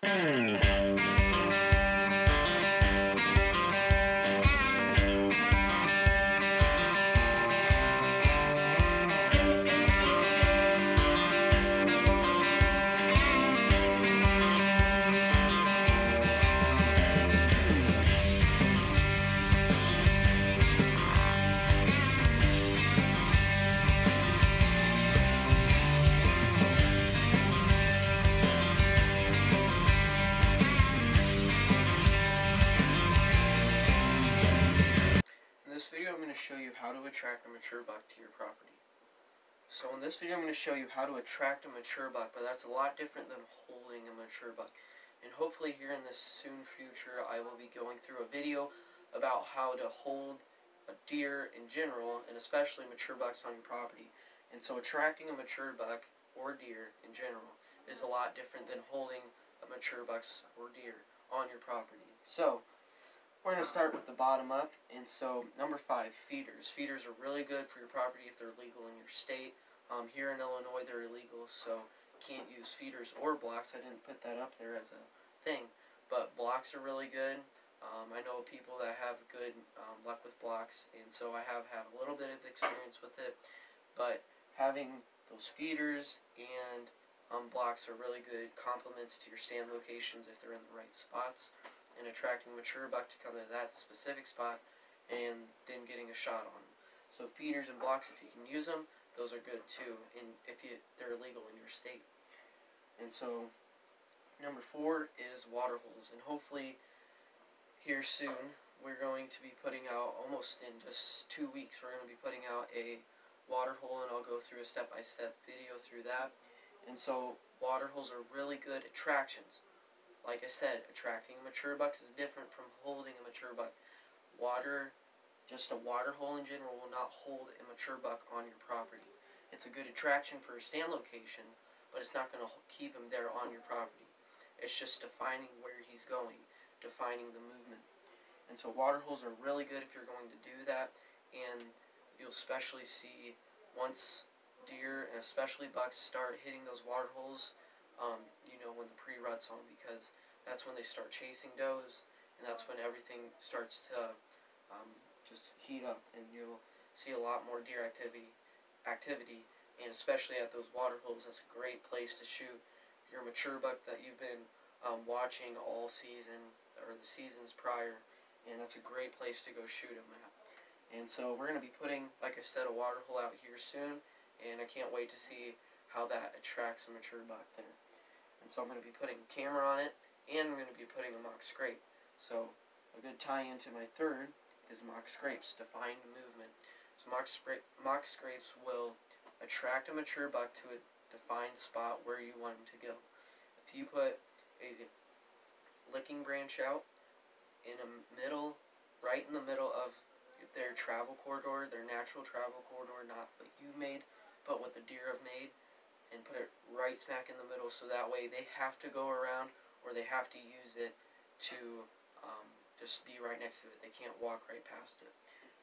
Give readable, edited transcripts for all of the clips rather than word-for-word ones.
In this video, I'm going to show you how to attract a mature buck to your property. So in this video, I'm going to show you how to attract a mature buck, but that's a lot different than holding a mature buck. And hopefully here in this soon future, I will be going through a video about how to hold a deer in general, and especially mature bucks on your property. And so attracting a mature buck or deer in general is a lot different than holding a mature bucks or deer on your property. So we're going to start with the bottom up, and so number 5, feeders. Feeders are really good for your property if they're legal in your state. Here in Illinois they're illegal, so can't use feeders or blocks. I didn't put that up there as a thing, but blocks are really good. I know people that have good luck with blocks, and so I have had a little bit of experience with it, but having those feeders and blocks are really good complements to your stand locations if they're in the right spots, and attracting mature buck to come to that specific spot and then getting a shot on them. So feeders and blocks, if you can use them, those are good too, and if they're illegal in your state. And so number 4 is water holes, and hopefully here soon we're going to be putting out, almost in just 2 weeks, we're going to be putting out a water hole, and I'll go through a step-by-step video through that. And so water holes are really good attractions. Like I said, attracting a mature buck is different from holding a mature buck. Just a water hole in general will not hold a mature buck on your property. It's a good attraction for a stand location, but it's not going to keep him there on your property. It's just defining where he's going, defining the movement. And so water holes are really good if you're going to do that, and you'll especially see once deer and especially bucks start hitting those water holes, you know, when the pre-rut's on, because that's when they start chasing does, and that's when everything starts to just heat up, and you'll see a lot more deer activity, and especially at those water holes. That's a great place to shoot your mature buck that you've been watching all season, or the seasons prior, and that's a great place to go shoot them at. And so we're going to be putting, like I said, a water hole out here soon, and I can't wait to see how that attracts a mature buck there. And so I'm going to be putting a camera on it, and I'm going to be putting a mock scrape. So a good tie-in to my third is mock scrapes, define the movement. So mock scrapes will attract a mature buck to a defined spot where you want him to go. If you put a licking branch out in a middle, right in the middle of their travel corridor, their natural travel corridor, not what you made, but what the deer have made, and put it right smack in the middle, so that way they have to go around, or they have to use it to just be right next to it. They can't walk right past it.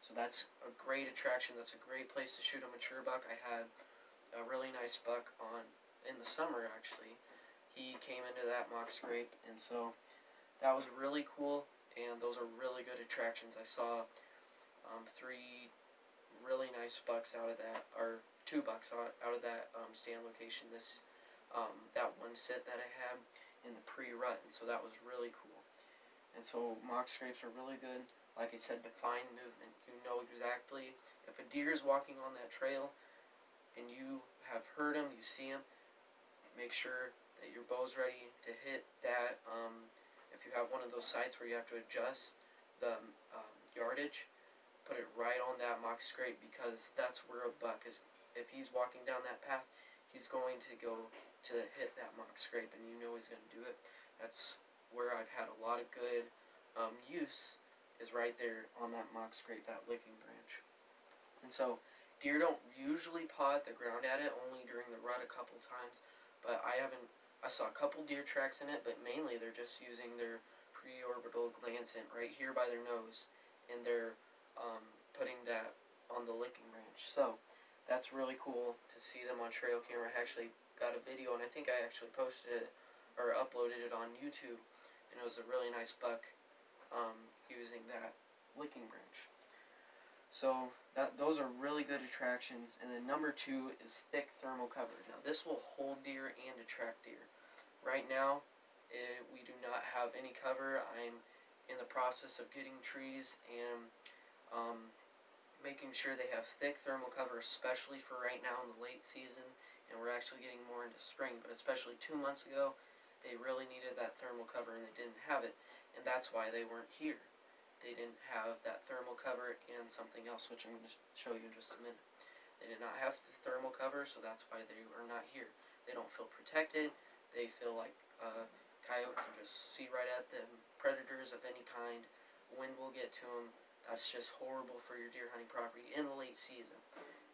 So that's a great attraction. That's a great place to shoot a mature buck. I had a really nice buck on in the summer, actually. He came into that mock scrape, and so that was really cool, and those are really good attractions. I saw 3 really nice bucks out of that, or 2 bucks out of that stand location that one sit that I had in the pre-rut, and so that was really cool. And so mock scrapes are really good. Like I said, define movement. You know exactly if a deer is walking on that trail and you have heard him, you see him, make sure that your bow's ready to hit that. If you have one of those sites where you have to adjust the yardage, put it right on that mock scrape, because that's where a buck is. If he's walking down that path, he's going to go to hit that mock scrape, and you know he's going to do it. That's where I've had a lot of good use, is right there on that mock scrape, that licking branch. And so deer don't usually paw at the ground at it, only during the rut a couple times, but I saw a couple deer tracks in it, but mainly they're just using their preorbital gland scent right here by their nose, and they're putting that on the licking branch. So that's really cool to see them on trail camera. I actually got a video, and I think I actually posted it or uploaded it on YouTube, and it was a really nice buck using that licking branch. So those are really good attractions. And then number 2 is thick thermal cover. Now this will hold deer and attract deer. Right now, we do not have any cover. I'm in the process of getting trees and making sure they have thick thermal cover, especially for right now in the late season. And we're actually getting more into spring, but especially 2 months ago, they really needed that thermal cover and they didn't have it. And that's why they weren't here. They didn't have that thermal cover and something else, which I'm going to show you in just a minute. They did not have the thermal cover, so that's why they are not here. They don't feel protected. They feel like coyote can just see right at them. Predators of any kind. Wind will get to them. That's just horrible for your deer hunting property in the late season.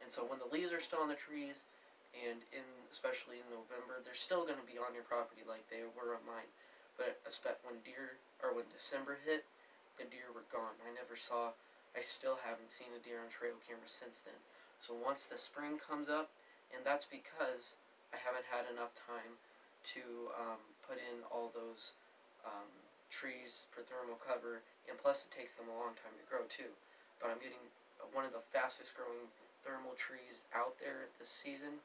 And so when the leaves are still on the trees, and especially in November, they're still going to be on your property like they were on mine. But when December hit, the deer were gone. I still haven't seen a deer on trail camera since then. So once the spring comes up, and that's because I haven't had enough time to put in all those trees for thermal cover, and plus it takes them a long time to grow too. But I'm getting one of the fastest growing thermal trees out there this season,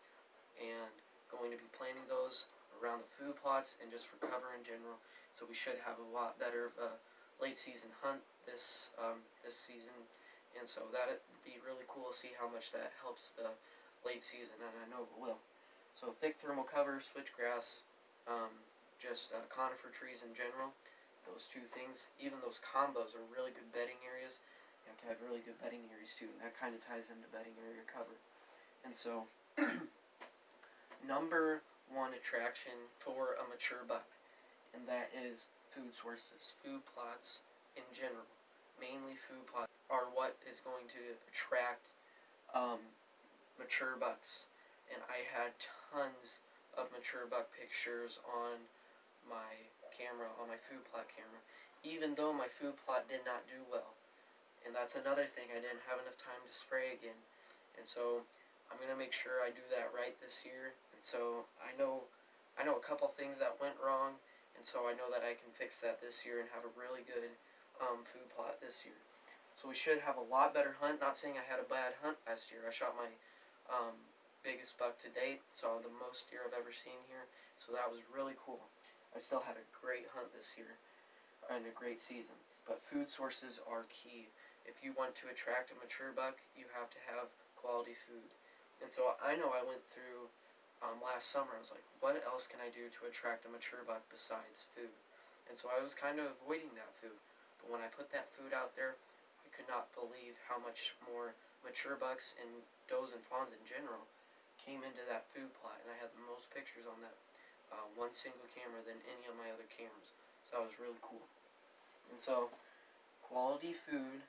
and going to be planting those around the food plots and just for cover in general. So we should have a lot better of a late season hunt this season, and so that'd be really cool to see how much that helps the late season, and I know it will. So thick thermal cover, switchgrass, conifer trees in general. Those 2 things, even those combos, are really good bedding areas. You have to have really good bedding areas too, and that kind of ties into bedding area cover. And so, number 1 attraction for a mature buck, and that is food sources, food plots in general. Mainly food plots are what is going to attract mature bucks. And I had tons of mature buck pictures on my camera, on my food plot camera, even though my food plot did not do well. And that's another thing, I didn't have enough time to spray again. And so I'm going to make sure I do that right this year. And so I know a couple things that went wrong, and so I know that I can fix that this year and have a really good food plot this year. So we should have a lot better hunt. Not saying I had a bad hunt last year. I shot my biggest buck to date, saw the most deer I've ever seen here, so that was really cool. I still had a great hunt this year and a great season. But food sources are key. If you want to attract a mature buck, you have to have quality food. And so I know I went through last summer, I was like, what else can I do to attract a mature buck besides food? And so I was kind of avoiding that food. But when I put that food out there, I could not believe how much more mature bucks and does and fawns in general came into that food plot. And I had the most pictures on that one single camera than any of my other cameras. So that was really cool. And so quality food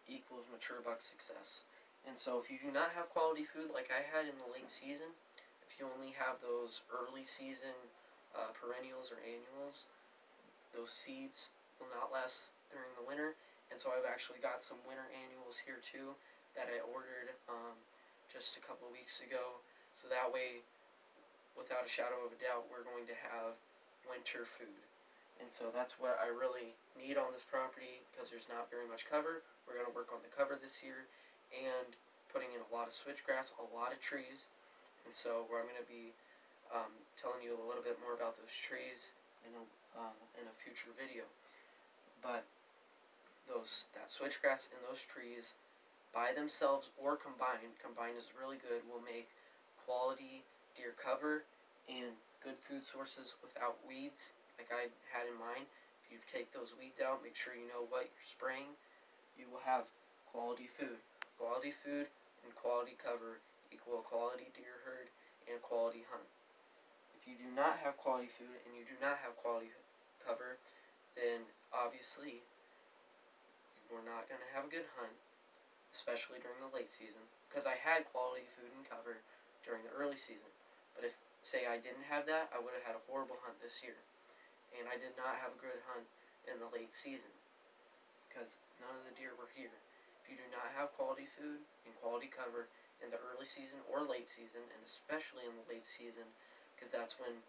equals mature buck success. And so if you do not have quality food like I had in the late season, if you only have those early season perennials or annuals, those seeds will not last during the winter. And so I've actually got some winter annuals here too that I ordered just a couple of weeks ago. So that way, without a shadow of a doubt, we're going to have winter food. And so that's what I really need on this property, because there's not very much cover. We're going to work on the cover this year and putting in a lot of switchgrass, a lot of trees. And so I'm going to be telling you a little bit more about those trees in a future video. But that switchgrass and those trees by themselves or combined is really good, will make quality deer cover and good food sources without weeds like I had in mind. If you take those weeds out, make sure you know what you're spraying, you will have quality food. Quality food and quality cover equal a quality deer herd and a quality hunt. If you do not have quality food and you do not have quality cover, then obviously we're not going to have a good hunt, especially during the late season, because I had quality food and cover during the early season. But if, say, I didn't have that, I would have had a horrible hunt this year. And I did not have a good hunt in the late season, because none of the deer were here. If you do not have quality food and quality cover in the early season or late season, and especially in the late season, because that's when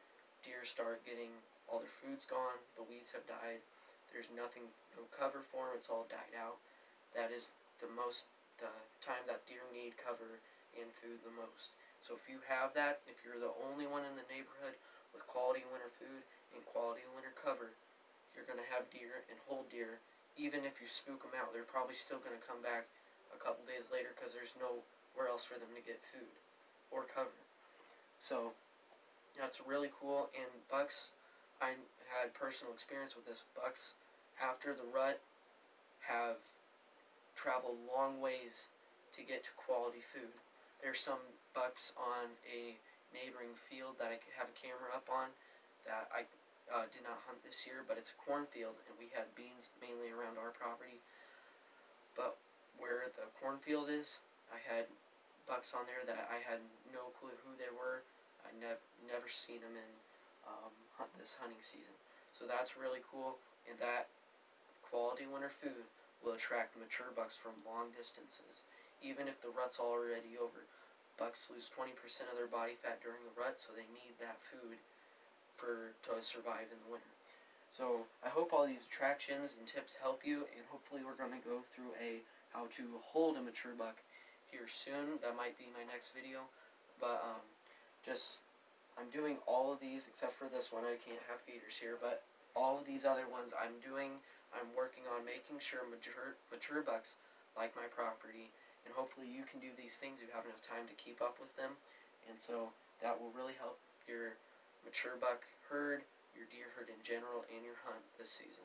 deer start getting all their food's gone, the weeds have died, there's nothing, no cover for them, it's all died out. That is the time that deer need cover and food the most. So if you have that, if you're the only one in the neighborhood with quality winter food and quality winter cover, you're going to have deer and hold deer. Even if you spook them out, they're probably still going to come back a couple days later because there's nowhere else for them to get food or cover. So that's really cool. And bucks, I had personal experience with this. Bucks after the rut have traveled long ways to get to quality food. There's some bucks on a neighboring field that I have a camera up on that I did not hunt this year, but it's a cornfield, and we had beans mainly around our property. But where the cornfield is, I had bucks on there that I had no clue who they were. I never seen them in this hunting season. So that's really cool, and that quality winter food will attract mature bucks from long distances. Even if the rut's already over, bucks lose 20% of their body fat during the rut, so they need that food to survive in the winter. So I hope all these attractions and tips help you, and hopefully we're going to go through how to hold a mature buck here soon. That might be my next video, but I'm doing all of these except for this one. I can't have feeders here, but all of these other ones I'm working on making sure mature bucks like my property, and hopefully you can do these things. You have enough time to keep up with them, and so that will really help your mature buck herd, your deer herd in general, and your hunt this season.